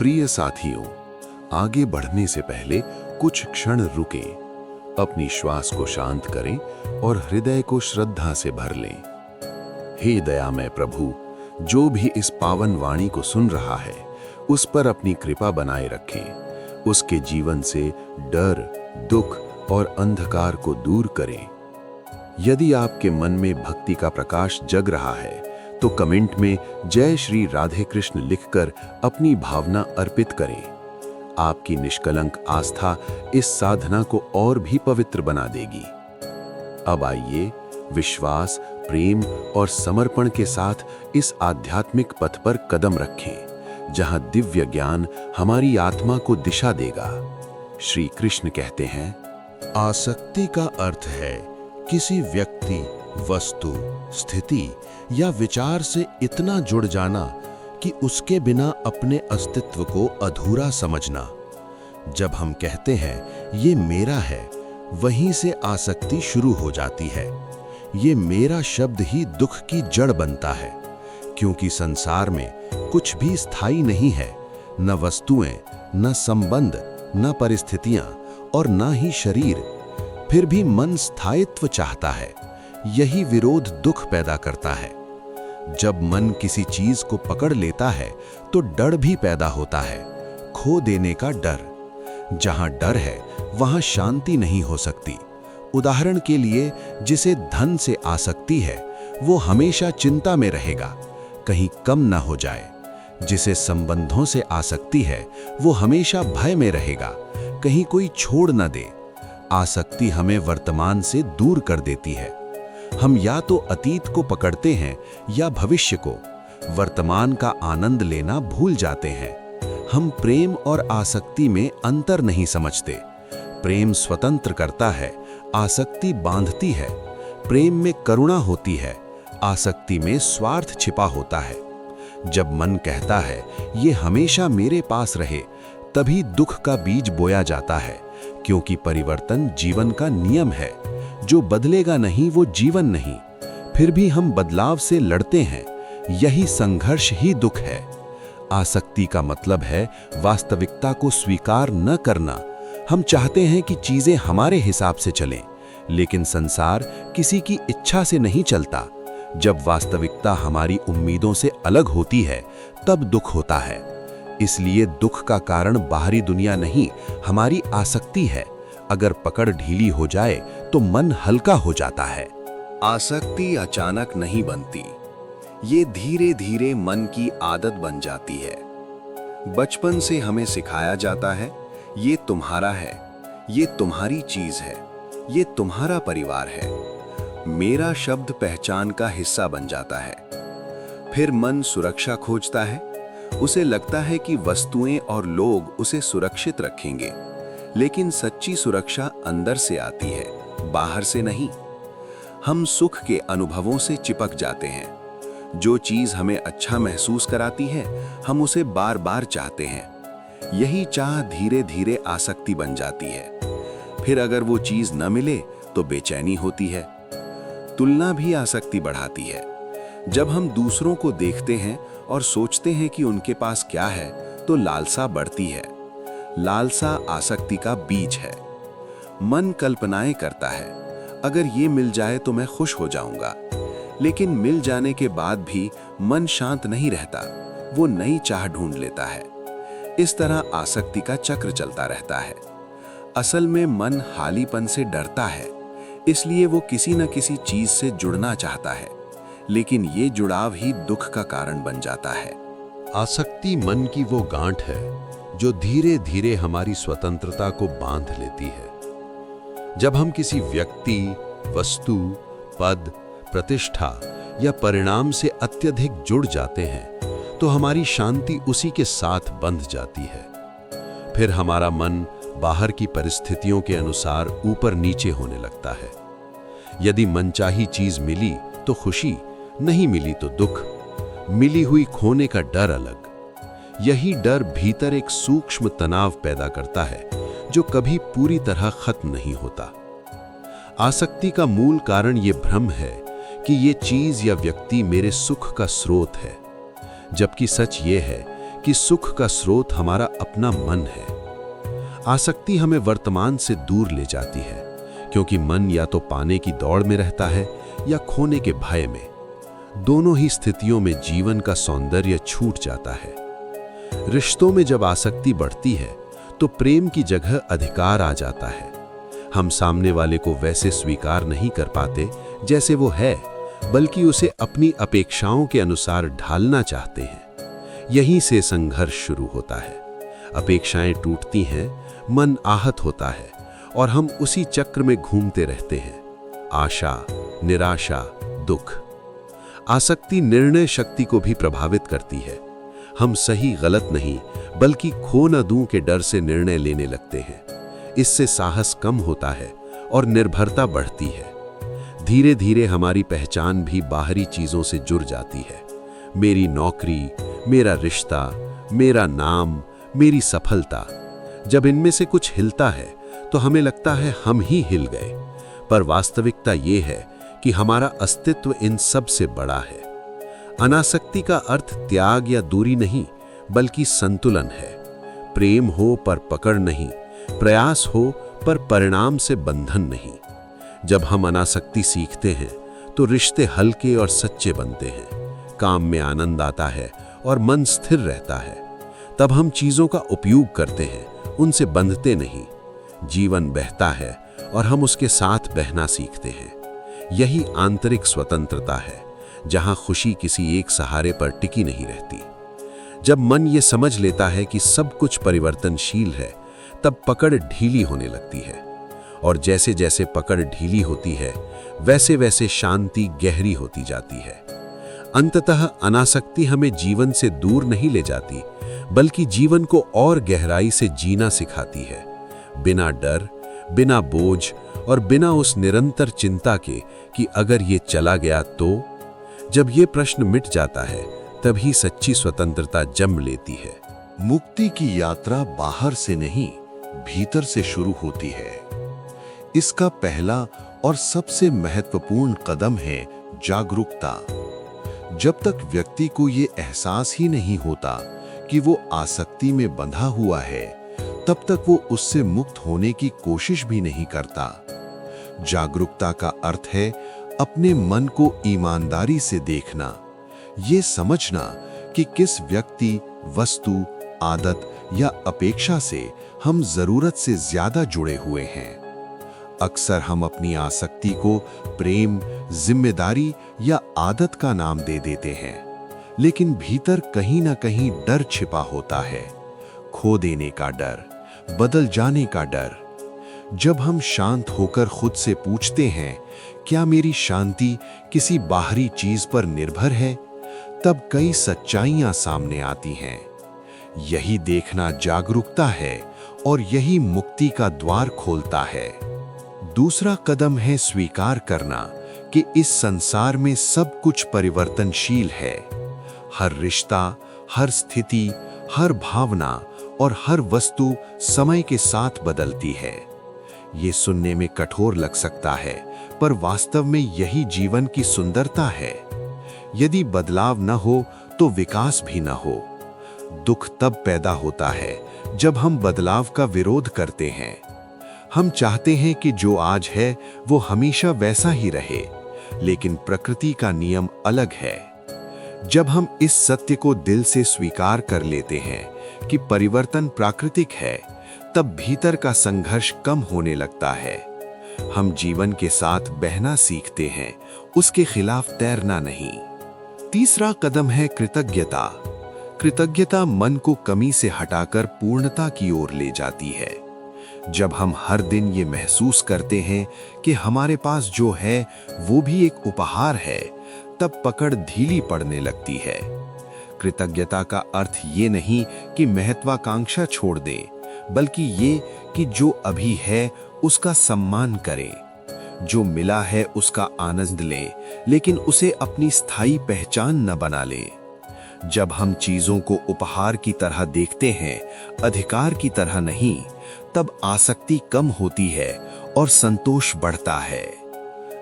प्रिय साथियों, आगे बढ़ने से पहले कुछ क्षण रुकें, अपनी श्वास को शांत करें और हृदय को श्रद्धा से भर लें। हे दयामय प्रभु, जो भी इस पावन वाणी को सुन रहा है, उस पर अपनी कृपा बनाए रखें। उसके जीवन से डर, दुख और अंधकार को दूर करें। यदि आपके मन में भक्ति का प्रकाश जग रहा है, तो कमेंट में जय श्री राधे कृष्ण लिखकर अपनी भावना अर्पित करें। आपकी निष्कलंक आस्था इस साधना को और भी पवित्र बना देगी। अब आइए विश्वास, प्रेम और समर्पण के साथ इस आध्यात्मिक पथ पर कदम रखें, जहां दिव्य ज्ञान हमारी आत्मा को दिशा देगा। श्री कृष्ण कहते हैं, आसक्ति का अर्थ है किसी व्यक्ति, वस्तु, स्थिति या विचार से इतना जुड़ जाना कि उसके बिना अपने अस्तित्व को अधूरा समझना। जब हम कहते हैं ये मेरा है, वहीं से आसक्ति शुरू हो जाती है। ये मेरा शब्द ही दुख की जड़ बनता है, क्योंकि संसार में कुछ भी स्थायी नहीं है, न वस्तुएं, न संबंध, न परिस्थितियां और न ही शरीर। फिर भी मन स्थायित्व चाहता है। यही विरोध दुख पैदा करता है। जब मन किसी चीज को पकड़ लेता है तो डर भी पैदा होता है, खो देने का डर। जहां डर है वहां शांति नहीं हो सकती। उदाहरण के लिए, जिसे धन से आसक्ति है वो हमेशा चिंता में रहेगा, कहीं कम ना हो जाए। जिसे संबंधों से आसक्ति है वो हमेशा भय में रहेगा, कहीं कोई छोड़ न दे। आसक्ति हमें वर्तमान से दूर कर देती है। हम या तो अतीत को पकड़ते हैं या भविष्य को। वर्तमान का आनंद लेना भूल जाते हैं। हम प्रेम और आसक्ति में अंतर नहीं समझते। प्रेम स्वतंत्र करता है, आसक्ति बांधती है। प्रेम में करुणा होती है, आसक्ति में स्वार्थ छिपा होता है। जब मन कहता है ये हमेशा मेरे पास रहे, तभी दुख का बीज बोया जाता है, क्योंकि परिवर्तन जीवन का नियम है। जो बदलेगा नहीं वो जीवन नहीं। फिर भी हम बदलाव से लड़ते हैं। यही संघर्ष ही दुख है। आसक्ति का मतलब है वास्तविकता को स्वीकार न करना। हम चाहते हैं कि चीजें हमारे हिसाब से चलें, लेकिन संसार किसी की इच्छा से नहीं चलता। जब वास्तविकता हमारी उम्मीदों से अलग होती है, तब दुख होता है। इसलिए दुख का कारण बाहरी दुनिया नहीं, हमारी आसक्ति है। अगर पकड़ ढीली हो जाए तो मन हल्का हो जाता है। आसक्ति अचानक नहीं बनती, ये धीरे धीरे मन की आदत बन जाती है। बचपन से हमें सिखाया जाता है, ये तुम्हारा है, ये तुम्हारी चीज है, ये तुम्हारा परिवार है। मेरा शब्द पहचान का हिस्सा बन जाता है। फिर मन सुरक्षा खोजता है। उसे लगता है कि वस्तुएं और लोग उसे सुरक्षित रखेंगे, लेकिन सच्ची सुरक्षा अंदर से आती है, बाहर से नहीं। हम सुख के अनुभवों से चिपक जाते हैं। जो चीज हमें अच्छा महसूस कराती है, हम उसे बार बार चाहते हैं। यही चाह धीरे धीरे आसक्ति बन जाती है। फिर अगर वो चीज न मिले तो बेचैनी होती है। तुलना भी आसक्ति बढ़ाती है। जब हम दूसरों को देखते हैं और सोचते हैं कि उनके पास क्या है, तो लालसा बढ़ती है। लालसा आसक्ति का बीज है। मन कल्पनाएं करता है, अगर ये मिल जाए तो मैं खुश हो जाऊंगा। लेकिन मिल जाने के बाद भी मन शांत नहीं रहता, वो नई चाह ढूंढ लेता है। इस तरह आसक्ति का चक्र चलता रहता है। असल में मन हालीपन से डरता है, इसलिए वो किसी न किसी चीज से जुड़ना चाहता है, लेकिन ये जुड़ाव ही दुख का कारण बन जाता है। आसक्ति मन की वो गांठ है जो धीरे धीरे हमारी स्वतंत्रता को बांध लेती है। जब हम किसी व्यक्ति, वस्तु, पद, प्रतिष्ठा या परिणाम से अत्यधिक जुड़ जाते हैं, तो हमारी शांति उसी के साथ बंध जाती है। फिर हमारा मन बाहर की परिस्थितियों के अनुसार ऊपर नीचे होने लगता है। यदि मनचाही चीज मिली तो खुशी, नहीं मिली तो दुख। मिली हुई खोने का डर अलग। यही डर भीतर एक सूक्ष्म तनाव पैदा करता है, जो कभी पूरी तरह खत्म नहीं होता। आसक्ति का मूल कारण ये भ्रम है कि ये चीज या व्यक्ति मेरे सुख का स्रोत है, जबकि सच ये है कि सुख का स्रोत हमारा अपना मन है। आसक्ति हमें वर्तमान से दूर ले जाती है, क्योंकि मन या तो पाने की दौड़ में रहता है या खोने के भय में। दोनों ही स्थितियों में जीवन का सौंदर्य छूट जाता है। रिश्तों में जब आसक्ति बढ़ती है तो प्रेम की जगह अधिकार आ जाता है। हम सामने वाले को वैसे स्वीकार नहीं कर पाते जैसे वो है, बल्कि उसे अपनी अपेक्षाओं के अनुसार ढालना चाहते हैं। यहीं से संघर्ष शुरू होता है। अपेक्षाएं टूटती हैं, मन आहत होता है और हम उसी चक्र में घूमते रहते हैं। आशा, निराशा, दुख। आसक्ति निर्णय शक्ति को भी प्रभावित करती है। हम सही गलत नहीं, बल्कि खो न दूं के डर से निर्णय लेने लगते हैं। इससे साहस कम होता है और निर्भरता बढ़ती है। धीरे धीरे हमारी पहचान भी बाहरी चीजों से जुड़ जाती है। मेरी नौकरी, मेरा रिश्ता, मेरा नाम, मेरी सफलता। जब इनमें से कुछ हिलता है तो हमें लगता है हम ही हिल गए, पर वास्तविकता ये है कि हमारा अस्तित्व इन सब से बड़ा है। अनासक्ति का अर्थ त्याग या दूरी नहीं, बल्कि संतुलन है। प्रेम हो पर पकड़ नहीं, प्रयास हो पर परिणाम से बंधन नहीं। जब हम अनासक्ति सीखते हैं तो रिश्ते हल्के और सच्चे बनते हैं, काम में आनंद आता है और मन स्थिर रहता है। तब हम चीजों का उपयोग करते हैं, उनसे बंधते नहीं। जीवन बहता है और हम उसके साथ बहना सीखते हैं। यही आंतरिक स्वतंत्रता है, जहां खुशी किसी एक सहारे पर टिकी नहीं रहती। जब मन ये समझ लेता है कि सब कुछ परिवर्तनशील है, तब पकड़ ढीली होने लगती है। और जैसे जैसे पकड़ ढीली होती है, वैसे वैसे शांति गहरी होती जाती है। अंततः अनासक्ति हमें जीवन से दूर नहीं ले जाती, बल्कि जीवन को और गहराई से जीना सिखाती है। बिना डर, बिना बोझ और बिना उस निरंतर चिंता के कि अगर ये चला गया तो। जब ये प्रश्न मिट जाता है, तभी सच्ची स्वतंत्रता जन्म लेती है। मुक्ति की यात्रा बाहर से नहीं, भीतर से शुरू होती है। इसका पहला और सबसे महत्वपूर्ण कदम है जागरूकता। जब तक व्यक्ति को ये एहसास ही नहीं होता कि वो आसक्ति में बंधा हुआ है, तब तक वो उससे मुक्त होने की कोशिश भी नहीं करता। जागरूकता का अर्थ है अपने मन को ईमानदारी से देखना, ये समझना कि किस व्यक्ति, वस्तु, आदत या अपेक्षा से हम जरूरत से ज्यादा जुड़े हुए हैं। अक्सर हम अपनी आसक्ति को प्रेम, जिम्मेदारी या आदत का नाम दे देते हैं, लेकिन भीतर कहीं ना कहीं डर छिपा होता है। खो देने का डर, बदल जाने का डर। जब हम शांत होकर खुद से पूछते हैं, क्या मेरी शांति किसी बाहरी चीज पर निर्भर है, तब कई सच्चाइयां सामने आती हैं। यही देखना जागरूकता है और यही मुक्ति का द्वार खोलता है। दूसरा कदम है स्वीकार करना कि इस संसार में सब कुछ परिवर्तनशील है। हर रिश्ता, हर स्थिति, हर भावना और हर वस्तु समय के साथ बदलती है। ये सुनने में कठोर लग सकता है, पर वास्तव में यही जीवन की सुंदरता है। यदि बदलाव न हो तो विकास भी न हो। दुख तब पैदा होता है जब हम बदलाव का विरोध करते हैं। हम चाहते हैं कि जो आज है वो हमेशा वैसा ही रहे, लेकिन प्रकृति का नियम अलग है। जब हम इस सत्य को दिल से स्वीकार कर लेते हैं कि परिवर्तन प्राकृतिक है, तब भीतर का संघर्ष कम होने लगता है। हम जीवन के साथ बहना सीखते हैं, उसके खिलाफ तैरना नहीं। तीसरा कदम है कृतज्ञता। कृतज्ञता मन को कमी से हटाकर पूर्णता की ओर ले जाती है। जब हम हर दिन ये महसूस करते हैं कि हमारे पास जो है वो भी एक उपहार है, तब पकड़ ढीली पड़ने लगती है। कृतज्ञता का अर्थ ये नहीं कि महत्वाकांक्षा छोड़ दे, बल्कि ये कि जो अभी है उसका सम्मान करे। जो मिला है उसका आनंद ले, लेकिन उसे अपनी स्थायी पहचान न बना ले। जब हम चीजों को उपहार की तरह देखते हैं, अधिकार की तरह नहीं, तब आसक्ति कम होती है और संतोष बढ़ता है।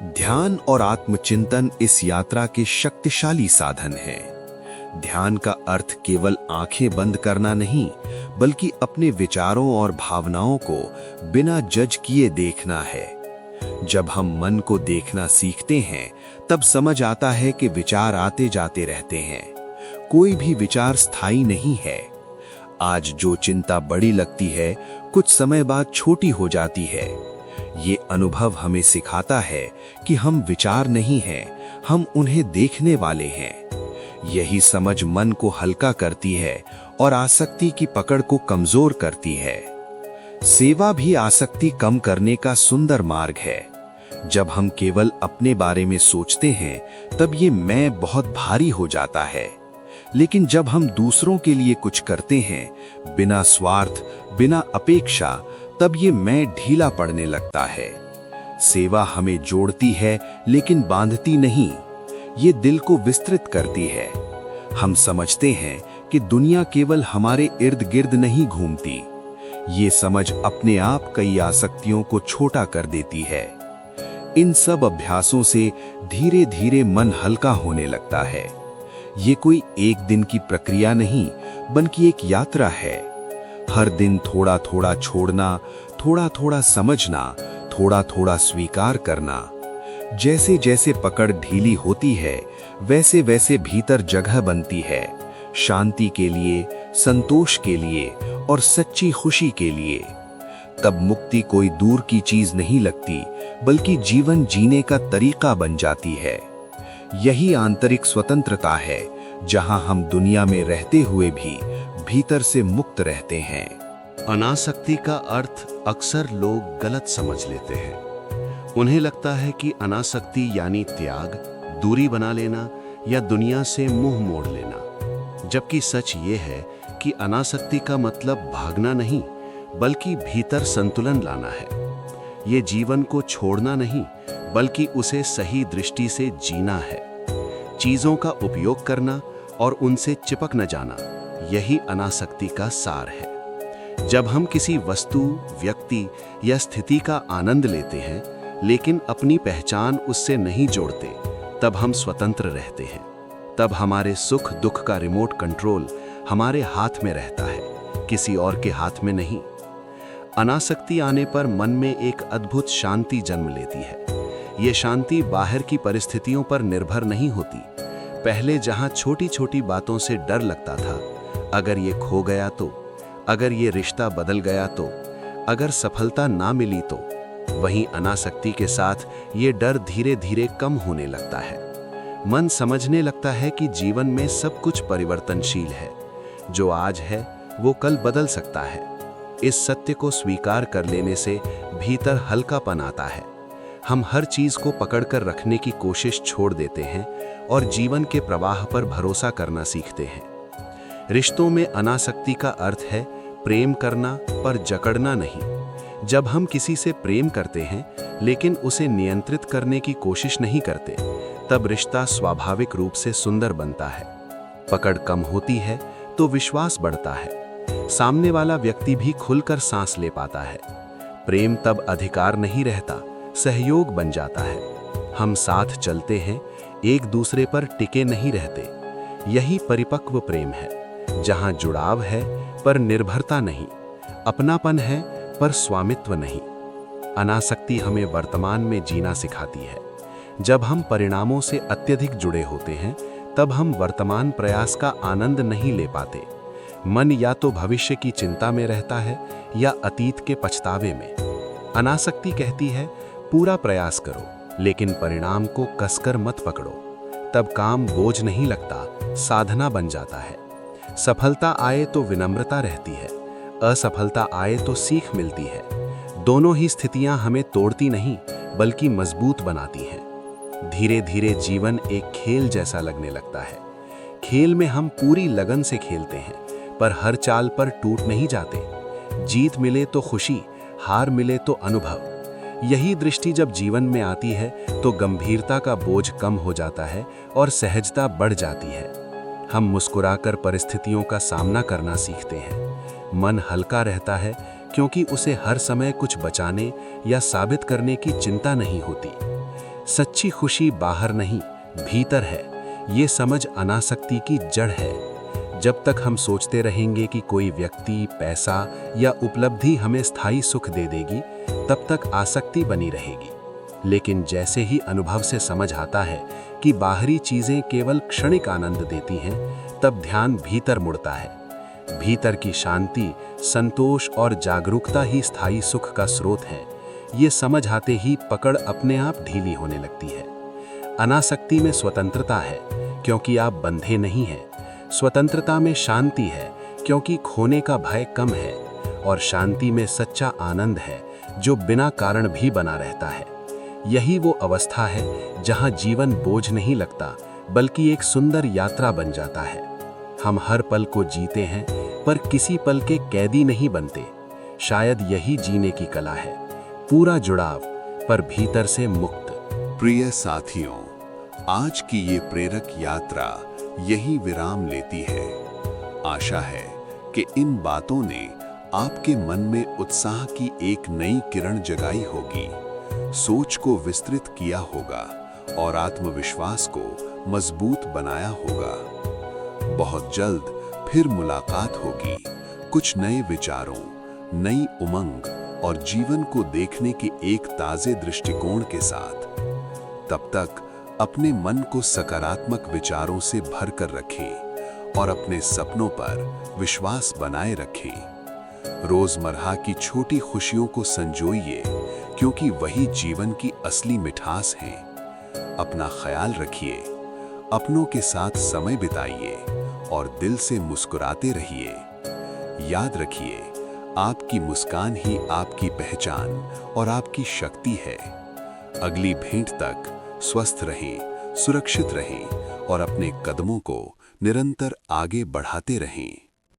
ध्यान और आत्मचिंतन इस यात्रा के शक्तिशाली साधन हैं। ध्यान का अर्थ केवल आंखें बंद करना नहीं, बल्कि अपने विचारों और भावनाओं को बिना जज किए देखना है। जब हम मन को देखना सीखते हैं, तब समझ आता है कि विचार आते जाते रहते हैं। कोई भी विचार स्थायी नहीं है। आज जो चिंता बड़ी लगती है, कुछ समय बाद छोटी हो जाती है। ये अनुभव हमें सिखाता है कि हम विचार नहीं हैं, हम उन्हें देखने वाले हैं। यही समझ मन को हल्का करती है और आसक्ति की पकड़ को कमजोर करती है। सेवा भी आसक्ति कम करने का सुंदर मार्ग है। जब हम केवल अपने बारे में सोचते हैं, तब ये मैं बहुत भारी हो जाता है। लेकिन जब हम दूसरों के लिए कुछ करते हैं, बिना स्वार्थ, बिना अपेक्षा, तब ये मैं ढीला पड़ने लगता है। सेवा हमें जोड़ती है, लेकिन बांधती नहीं। ये दिल को विस्तृत करती है। हम समझते हैं कि दुनिया केवल हमारे इर्द गिर्द नहीं घूमती। ये समझ अपने आप कई आसक्तियों को छोटा कर देती है। इन सब अभ्यासों से धीरे धीरे मन हल्का होने लगता है। ये कोई एक दिन की प्रक्रिया नहीं, बल्कि एक यात्रा है। हर दिन थोड़ा थोड़ा छोड़ना, थोड़ा थोड़ा समझना, थोड़ा थोड़ा स्वीकार करना। जैसे जैसे पकड़ ढीली होती है, वैसे वैसे भीतर जगह बनती है, शांति के लिए, संतोष के लिए और सच्ची खुशी के लिए। तब मुक्ति कोई दूर की चीज नहीं लगती, बल्कि जीवन जीने का तरीका बन जाती है। यही आंतरिक स्वतंत्रता है, जहां हम दुनिया में रहते हुए भी भीतर से मुक्त रहते हैं। अनासक्ति का अर्थ अक्सर लोग गलत समझ लेते हैं। उन्हें लगता है कि अनासक्ति यानी त्याग, दूरी बना लेना या दुनिया से मुंह मोड़ लेना। जबकि सच ये है कि अनासक्ति का मतलब भागना नहीं, बल्कि भीतर संतुलन लाना है। ये जीवन को छोड़ना नहीं, बल्कि उसे सही दृष्टि से जीना है। चीजों का उपयोग करना और उनसे चिपक न जाना, यही अनासक्ति का सार है। जब हम किसी वस्तु, व्यक्ति या स्थिति का आनंद लेते हैं, लेकिन अपनी पहचान उससे नहीं जोड़ते, तब हम स्वतंत्र रहते हैं। तब हमारे सुख दुख का रिमोट कंट्रोल हमारे हाथ में रहता है, किसी और के हाथ में नहीं। अनासक्ति आने पर मन में एक अद्भुत शांति जन्म लेती है। ये शांति बाहर की परिस्थितियों पर निर्भर नहीं होती। पहले जहां छोटी छोटी बातों से डर लगता था, अगर ये खो गया तो, अगर ये रिश्ता बदल गया तो, अगर सफलता ना मिली तो, वहीं अनासक्ति के साथ ये डर धीरे धीरे कम होने लगता है। मन समझने लगता है कि जीवन में सब कुछ परिवर्तनशील है। जो आज है वो कल बदल सकता है। इस सत्य को स्वीकार कर लेने से भीतर हल्कापन आता है। हम हर चीज को पकड़कर रखने की कोशिश छोड़ देते हैं और जीवन के प्रवाह पर भरोसा करना सीखते हैं। रिश्तों में अनासक्ति का अर्थ है प्रेम करना पर जकड़ना नहीं। जब हम किसी से प्रेम करते हैं लेकिन उसे नियंत्रित करने की कोशिश नहीं करते, तब रिश्ता स्वाभाविक रूप से सुंदर बनता है। पकड़ कम होती है तो विश्वास बढ़ता है। सामने वाला व्यक्ति भी खुलकर सांस ले पाता है। प्रेम तब अधिकार नहीं रहता, सहयोग बन जाता है। हम साथ चलते हैं, एक दूसरे पर टिके नहीं रहते। यही परिपक्व प्रेम है, जहां जुड़ाव है पर निर्भरता नहीं, अपनापन है पर स्वामित्व नहीं। अनासक्ति हमें वर्तमान में जीना सिखाती है। जब हम परिणामों से अत्यधिक जुड़े होते हैं, तब हम वर्तमान प्रयास का आनंद नहीं ले पाते। मन या तो भविष्य की चिंता में रहता है या अतीत के पछतावे में। अनासक्ति कहती है पूरा प्रयास करो, लेकिन परिणाम को कसकर मत पकड़ो। तब काम बोझ नहीं लगता, साधना बन जाता है। सफलता आए तो विनम्रता रहती है, असफलता आए तो सीख मिलती है। दोनों ही स्थितियां हमें तोड़ती नहीं, बल्कि मजबूत बनाती हैं। धीरे धीरे जीवन एक खेल जैसा लगने लगता है। खेल में हम पूरी लगन से खेलते हैं, पर हर चाल पर टूट नहीं जाते। जीत मिले तो खुशी, हार मिले तो अनुभव। यही दृष्टि जब जीवन में आती है तो गंभीरता का बोझ कम हो जाता है और सहजता बढ़ जाती है। हम मुस्कुराकर परिस्थितियों का सामना करना सीखते हैं। मन हल्का रहता है क्योंकि उसे हर समय कुछ बचाने या साबित करने की चिंता नहीं होती। सच्ची खुशी बाहर नहीं, भीतर है। ये समझ अनासक्ति की जड़ है। जब तक हम सोचते रहेंगे कि कोई व्यक्ति, पैसा या उपलब्धि हमें स्थायी सुख दे देगी, तब तक आसक्ति बनी रहेगी। लेकिन जैसे ही अनुभव से समझ आता है कि बाहरी चीजें केवल क्षणिक आनंद देती हैं, तब ध्यान भीतर मुड़ता है। भीतर की शांति, संतोष और जागरूकता ही स्थायी सुख का स्रोत है। ये समझ आते ही पकड़ अपने आप ढीली होने लगती है। अनासक्ति में स्वतंत्रता है, क्योंकि आप बंधे नहीं हैं। स्वतंत्रता में शांति है, क्योंकि खोने का भय कम है। और शांति में सच्चा आनंद है, जो बिना कारण भी बना रहता है। यही वो अवस्था है जहां जीवन बोझ नहीं लगता, बल्कि एक सुंदर यात्रा बन जाता है। हम हर पल को जीते हैं, पर किसी पल के कैदी नहीं बनते। शायद यही जीने की कला है, पूरा जुड़ाव, पर भीतर से मुक्त। प्रिय साथियों, आज की ये प्रेरक यात्रा यही विराम लेती है। आशा है कि इन बातों ने आपके मन में उत्साह की एक नई किरण जगाई होगी, सोच को विस्तृत किया होगा और आत्मविश्वास को मजबूत बनाया होगा। बहुत जल्द फिर मुलाकात होगी, कुछ नए विचारों, नई उमंग और जीवन को देखने के एक ताजे दृष्टिकोण के साथ। तब तक अपने मन को सकारात्मक विचारों से भर कर रखें और अपने सपनों पर विश्वास बनाए रखें। रोजमर्रा की छोटी खुशियों को संजोइए, क्योंकि वही जीवन की असली मिठास है। अपना ख्याल रखिए, अपनों के साथ समय बिताइए और दिल से मुस्कुराते रहिए। याद रखिए, आपकी मुस्कान ही आपकी पहचान और आपकी शक्ति है। अगली भेंट तक स्वस्थ रहें, सुरक्षित रहें और अपने कदमों को निरंतर आगे बढ़ाते रहें।